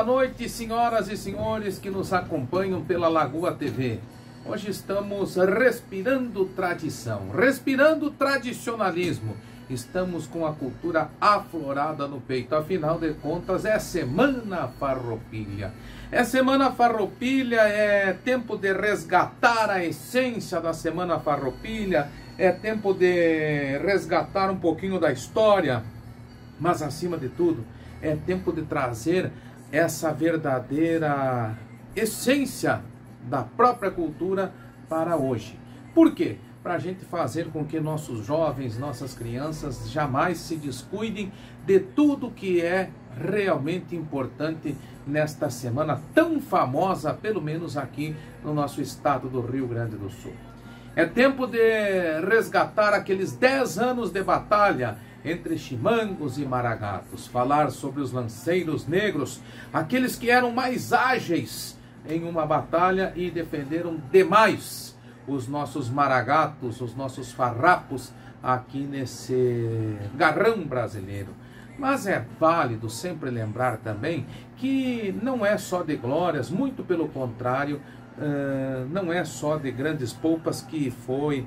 boa noite, senhoras e senhores que nos acompanham pela Lagoa TV. Hoje estamos respirando tradição, respirando tradicionalismo. Estamos com a cultura aflorada no peito. Afinal de contas, é Semana Farroupilha. É Semana Farroupilha, é tempo de resgatar a essência da Semana Farroupilha, é tempo de resgatar um pouquinho da história, mas acima de tudo, é tempo de trazer essa verdadeira essência da própria cultura para hoje. Por quê? Para a gente fazer com que nossos jovens, nossas crianças jamais se descuidem de tudo que é realmente importante nesta semana tão famosa, pelo menos aqui no nosso estado do Rio Grande do Sul. É tempo de resgatar aqueles 10 anos de batalha entre chimangos e maragatos, falar sobre os lanceiros negros, aqueles que eram mais ágeis em uma batalha e defenderam demais os nossos maragatos, os nossos farrapos aqui nesse garrão brasileiro. Mas é válido sempre lembrar também que não é só de glórias, muito pelo contrário, não é só de grandes polpas que foi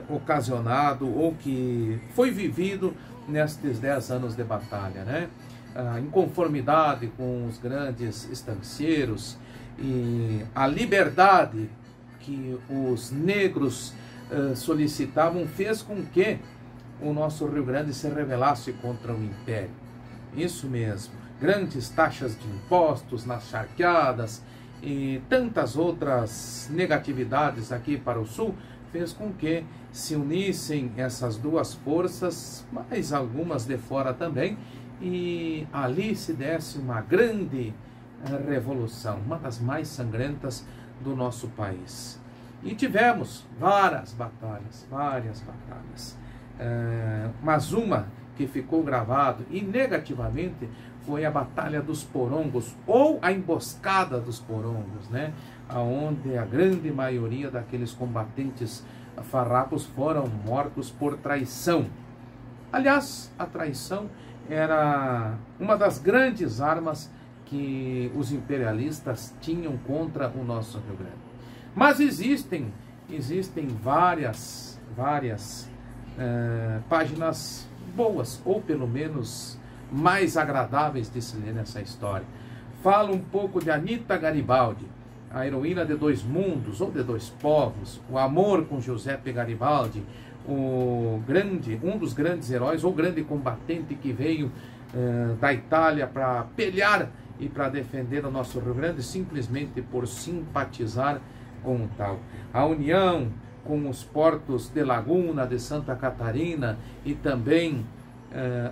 ocasionado ou que foi vivido nestes 10 anos de batalha, né? A inconformidade com os grandes estancieiros e a liberdade que os negros solicitavam fez com que o nosso Rio Grande se rebelasse contra o Império. Isso mesmo, grandes taxas de impostos nas charqueadas e tantas outras negatividades aqui para o Sul fez com que se unissem essas duas forças, mais algumas de fora também, e ali se desse uma grande revolução, uma das mais sangrentas do nosso país. E tivemos várias batalhas, mas uma que ficou gravado e negativamente foi a Batalha dos Porongos, ou a Emboscada dos Porongos, né? Onde a grande maioria daqueles combatentes farrapos foram mortos por traição. Aliás, a traição era uma das grandes armas que os imperialistas tinham contra o nosso Rio Grande. Mas existem várias páginas boas, ou pelo menos mais agradáveis de se ler nessa história. Fala um pouco de Anita Garibaldi, a heroína de dois mundos, ou de dois povos, o amor com Giuseppe Garibaldi, um dos grandes heróis, ou grande combatente que veio da Itália para pelear e para defender o nosso Rio Grande, simplesmente por simpatizar com o tal. A união com os portos de Laguna, de Santa Catarina, e também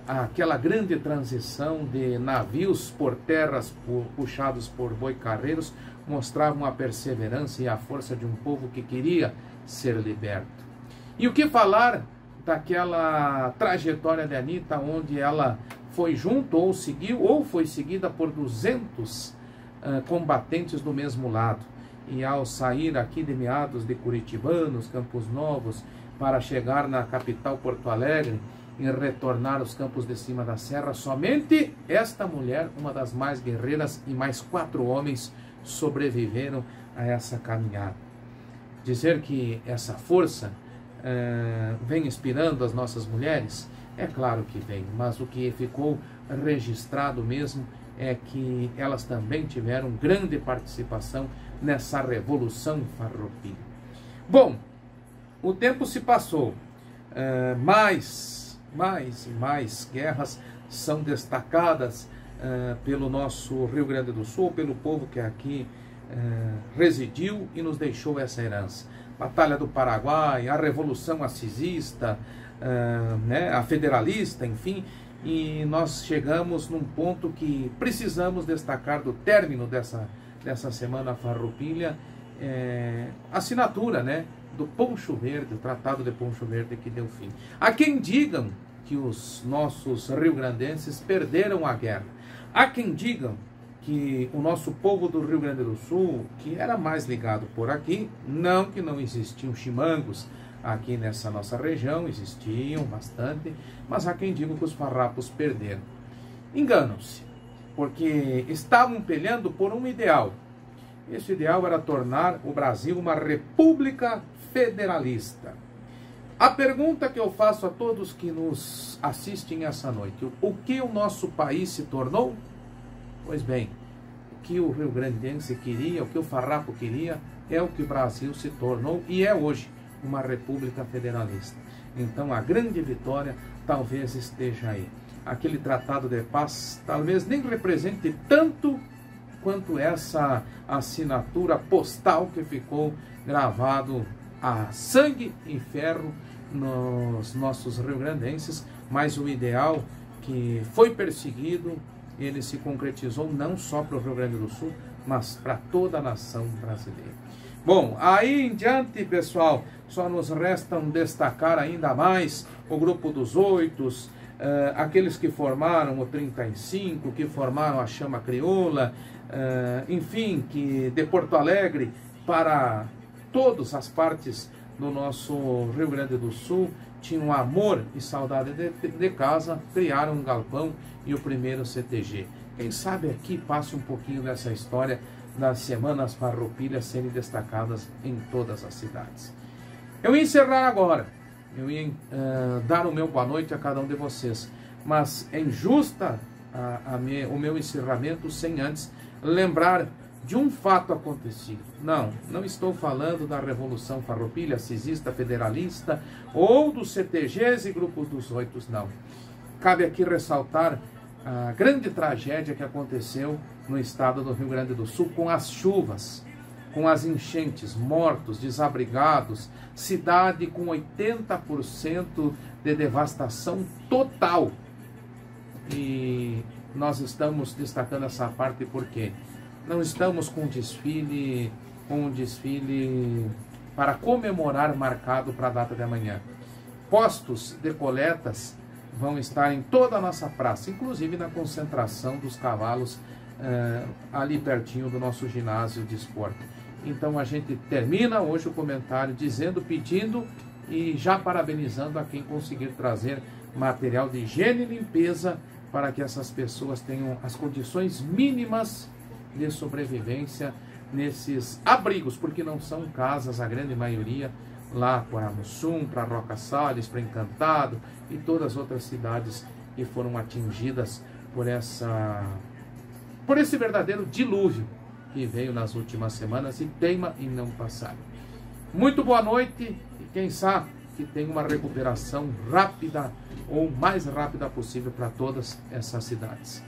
aquela grande transição de navios por terras puxados por boicarreiros, mostravam a perseverança e a força de um povo que queria ser liberto. E o que falar daquela trajetória de Anita, onde ela foi junto, ou seguiu, ou foi seguida por 200 combatentes do mesmo lado. E ao sair aqui de meados de Curitibanos, Campos Novos, para chegar na capital Porto Alegre e retornar aos campos de cima da serra, somente esta mulher, uma das mais guerreiras, e mais 4 homens sobreviveram a essa caminhada. Dizer que essa força vem inspirando as nossas mulheres, é claro que vem, mas o que ficou registrado mesmo é que elas também tiveram grande participação nessa Revolução Farroupilha. Bom, o tempo se passou, mais e mais guerras são destacadas pelo nosso Rio Grande do Sul, pelo povo que aqui residiu e nos deixou essa herança. Batalha do Paraguai, a Revolução Assisista, a Federalista, enfim, e nós chegamos num ponto que precisamos destacar do término dessa Semana Farroupilha, assinatura, do Poncho Verde, o Tratado de Poncho Verde, que deu fim. Há quem digam que os nossos rio-grandenses perderam a guerra. Há quem digam que o nosso povo do Rio Grande do Sul, que era mais ligado por aqui, não que não existiam chimangos aqui nessa nossa região, existiam bastante, mas há quem diga que os farrapos perderam. Enganam-se. porque estavam peleando por um ideal. Esse ideal era tornar o Brasil uma república federalista. A pergunta que eu faço a todos que nos assistem essa noite: o que o nosso país se tornou? Pois bem, o que o rio-grandense queria, o que o farrapo queria, é o que o Brasil se tornou e é hoje uma república federalista. Então a grande vitória talvez esteja aí. Aquele tratado de paz talvez nem represente tanto quanto essa assinatura postal que ficou gravado a sangue e ferro nos nossos rio-grandenses, mas o ideal que foi perseguido, ele se concretizou não só para o Rio Grande do Sul, mas para toda a nação brasileira. Bom, aí em diante, pessoal, só nos restam destacar ainda mais o Grupo dos Oitos, aqueles que formaram o 35, que formaram a Chama Crioula, enfim, que de Porto Alegre para todas as partes do nosso Rio Grande do Sul tinham amor e saudade de casa, criaram um galpão e o primeiro CTG. Quem sabe aqui passe um pouquinho dessa história das semanas farroupilhas serem destacadas em todas as cidades. Eu ia encerrar agora, eu ia dar o meu boa noite a cada um de vocês, mas é injusta o meu encerramento sem antes lembrar de um fato acontecido. Não estou falando da Revolução Farroupilha, Cisista, Federalista ou dos CTGs e Grupos dos Oitos, não. Cabe aqui ressaltar a grande tragédia que aconteceu no estado do Rio Grande do Sul com as chuvas, com as enchentes, mortos, desabrigados, cidade com 80% de devastação total. E nós estamos destacando essa parte porque não estamos com um desfile para comemorar marcado para a data de amanhã. Postos de coletas vão estar em toda a nossa praça, inclusive na concentração dos cavalos ali pertinho do nosso ginásio de esporte. Então a gente termina hoje o comentário pedindo e já parabenizando a quem conseguir trazer material de higiene e limpeza para que essas pessoas tenham as condições mínimas de sobrevivência nesses abrigos, porque não são casas, a grande maioria, lá para Mussum, para Roca Salles, para Encantado e todas as outras cidades que foram atingidas por esse verdadeiro dilúvio que veio nas últimas semanas e teima em não passar. Muito boa noite e quem sabe que tenha uma recuperação rápida ou mais rápida possível para todas essas cidades.